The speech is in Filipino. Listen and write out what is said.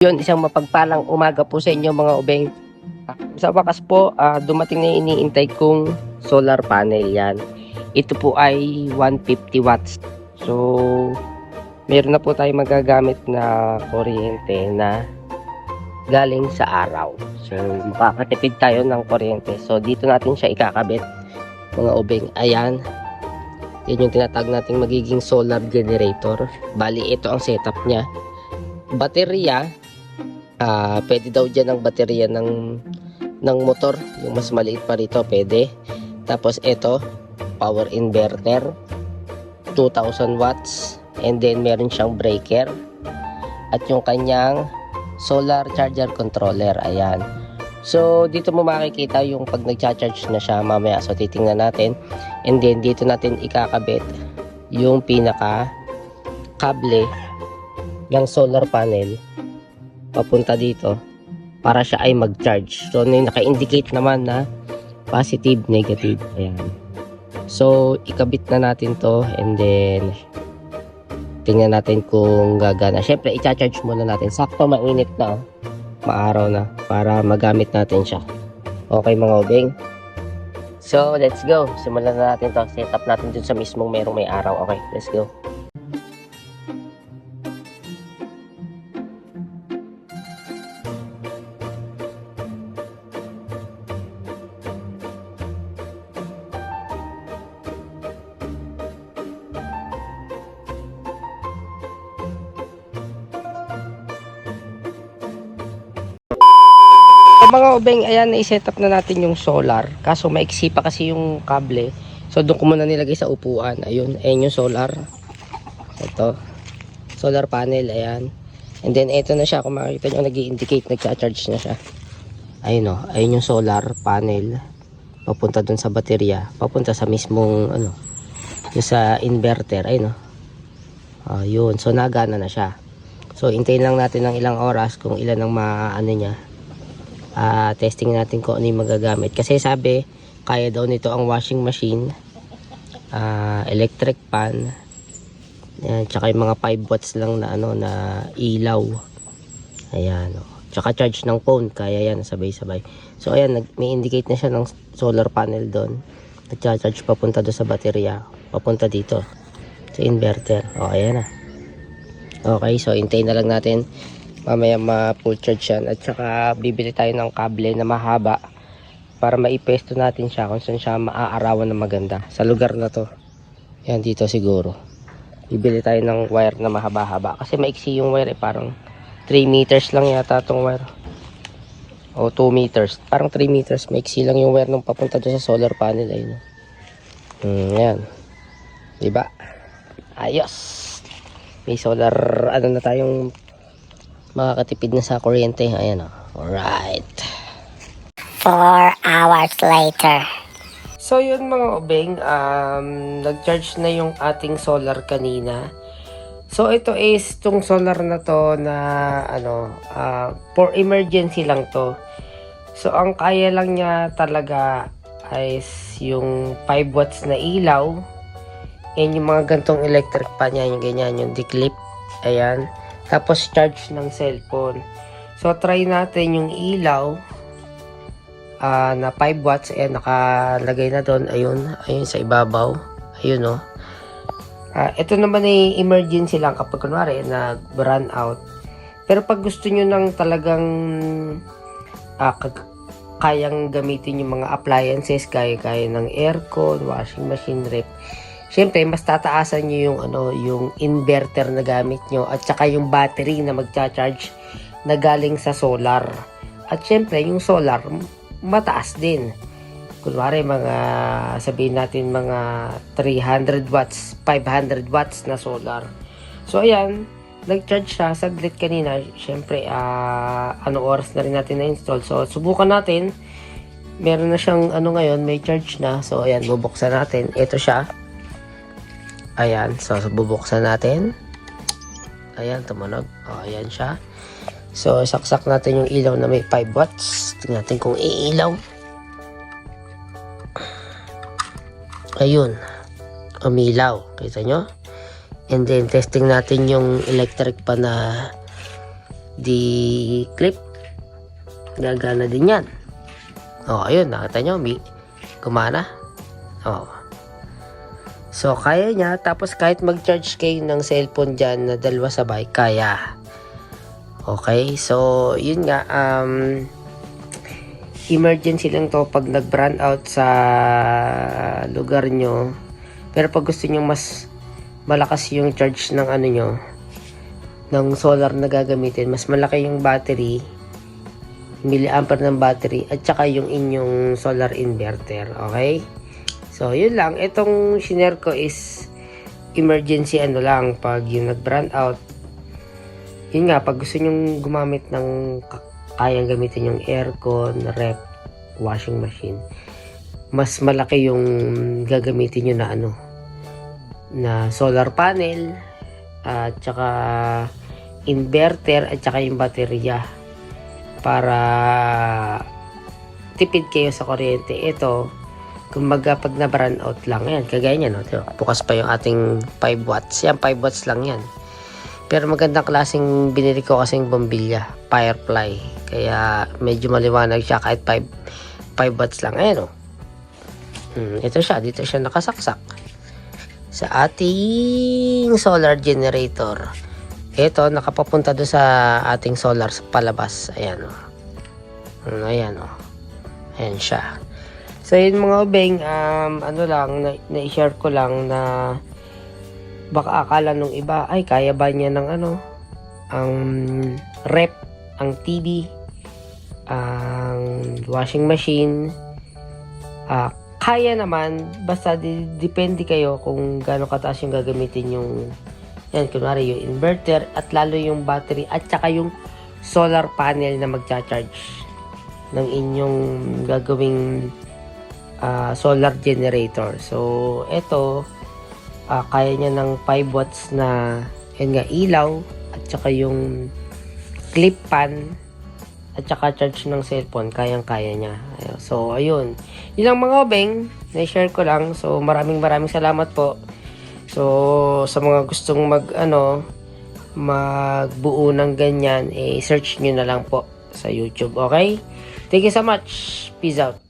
Yun, isang mapagpalang umaga po sa inyo mga ubeng. Sa wakas po, dumating na yung iniintay kong solar panel yan. Ito po ay 150 watts. So, meron na po tayo magagamit na kuryente na galing sa araw. So, makakatipid tayo ng kuryente. So, dito natin siya ikakabit mga ubeng. Ayan. Yan yung tinatag nating magiging solar generator. Bali, ito ang setup niya. Baterya. Pwede daw dyan ang baterya ng motor, yung mas maliit pa rito, pwede. Tapos ito, power inverter, 2000 watts, and then meron siyang breaker, at yung kanyang solar charger controller, ayan. So, dito mo makikita yung pag nagcha-charge na siya mamaya, so titingnan natin, and then dito natin ikakabit yung pinaka kable ng solar panel papunta dito para siya ay mag-charge. So, naka-indicate naman na positive, negative. Ayan. So, ikabit na natin to and then tingnan natin kung gagana. Siyempre, i-charge muna natin. Sakto, mainit na. Maaraw na para magamit natin siya. Okay mga ubeng. So, let's go. Simulan na natin to. Set up natin dun sa mismong merong may araw. Okay, let's go. Mga ubeng, ayan, i-set up na natin yung solar. Kaso maiksi pa kasi yung kable. So doon ko muna nilagay sa upuan. Ayun, ayun yung solar. Ito. Solar panel, ayan. And then ito na siya, kung makikita nyo, nag-i-indicate, nagcha-charge na siya. Ayun o, ayun yung solar panel. Papunta doon sa baterya. Papunta sa mismong, yung sa inverter. Ayun o. Ayun, so nagana na siya. So hintayin lang natin ng ilang oras kung ilan ang maano niya. Testing natin kung ano yung magagamit, kasi sabi kaya daw nito ang washing machine, electric pan, yan, tsaka yung mga 5 watts lang na na ilaw, ayan, tsaka charge ng phone, kaya yan sabay-sabay. So ayan, may indicate na siya ng solar panel doon, nagcha-charge papunta doon sa baterya, papunta dito sa inverter. Ayan na. Okay, so hintayin na lang natin mamaya ma-full charge yan, at saka bibili tayo ng kable na mahaba para maipesto natin siya kung saan siya maaarawan na maganda sa lugar na to. Yan, dito siguro bibili tayo ng wire na mahaba-haba kasi maiksi yung wire, parang 3 meters lang yata tong wire, o 2 meters, parang 3 meters, maiksi lang yung wire nung papunta doon sa solar panel. Ayun. Yan, diba? Ayos, may solar na tayong makakatipid na sa kuryente. Ayan o. Alright. 4 hours later. So yun mga ubeng, nag-charge na yung ating solar kanina. So ito is tong solar na to na for emergency lang to. So ang kaya lang niya talaga is yung 5 watts na ilaw. And yung mga gantong electric pan niya, yung ganyan, yung declip. Ayan. Tapos charge ng cellphone. So try natin yung ilaw na 5 watts. Ayan, nakalagay na doon. Ayun sa ibabaw. Ayun o. Ito naman ay emergency lang kapag kunwari nag-run out. Pero pag gusto nyo ng talagang kayang gamitin yung mga appliances, kaya ng aircon, washing machine, ref, siyempre, mas tataasan nyo yung, yung inverter na gamit nyo, at saka yung battery na magcha-charge na galing sa solar. At siyempre, yung solar, mataas din. Kunwari, sabihin natin mga 300 watts, 500 watts na solar. So, ayan, nag-charge siya saglit kanina. Siyempre, oras na rin natin na-install. So, subukan natin. Meron na siyang, ngayon, may charge na. So, ayan, bubuksan natin. Ito siya. Ayan, so bubuksan natin. Ayan, tumunog. Ayan siya. So, saksak natin yung ilaw na may 5 watts. Tingnan natin kung iilaw. Ayun. Umilaw. Kita nyo? And then, testing natin yung electric pa na USB clip. Gagana din yan. Oh, ayun, nakita nyo, gumana. Oh. So, kaya niya. Tapos, kahit mag-charge kayo ng cellphone dyan na dalawa sabay, kaya. Okay, so, yun nga, emergency lang to pag nag-brand out sa lugar nyo. Pero pag gusto nyo mas malakas yung charge ng ano nyo, ng solar na gagamitin, mas malaki yung battery, milliampere ng battery, at saka yung inyong solar inverter. Okay? So, yun lang. Itong shinare ko is emergency ano lang. Pag yung nag-brand out, yun nga, pag gusto nyong gumamit ng kayang gamitin yung aircon, rep, washing machine, mas malaki yung gagamitin nyo na ano, na solar panel, at saka inverter, at saka yung baterya para tipid kayo sa kuryente. Ito, kumbaga pag na-brand out lang, yan, kagaya nyan, no? Bukas pa yung ating 5 watts. Yan, 5 watts lang yan. Pero magandang klaseng binili ko kasing bombilya, Firefly. Kaya medyo maliwanag siya kahit 5 watts lang. Ayan, ito siya, dito siya nakasaksak sa ating solar generator. Ito, nakapapunta doon sa ating solar sa palabas. Ayan, ayan, ayan siya. So, yun mga obeng, ano lang, na-share ko lang na baka akala nung iba, ay, kaya ba niya ng ano, ang rep, ang TV, ang washing machine, kaya naman, basta depende kayo kung gaano kataas yung gagamitin yung, yan, kunwari yung inverter, at lalo yung battery, at saka yung solar panel na magcha-charge ng inyong gagawing solar generator. So, ito, kaya niya ng 5 watts na yan nga, ilaw, at saka yung clip pan, at saka charge ng cellphone, kayang-kaya niya. So, ayun. Yun lang mga obeng, na-share ko lang. So, maraming salamat po. So, sa mga gustong magbuo ng ganyan, search nyo na lang po sa YouTube. Okay? Thank you so much. Peace out.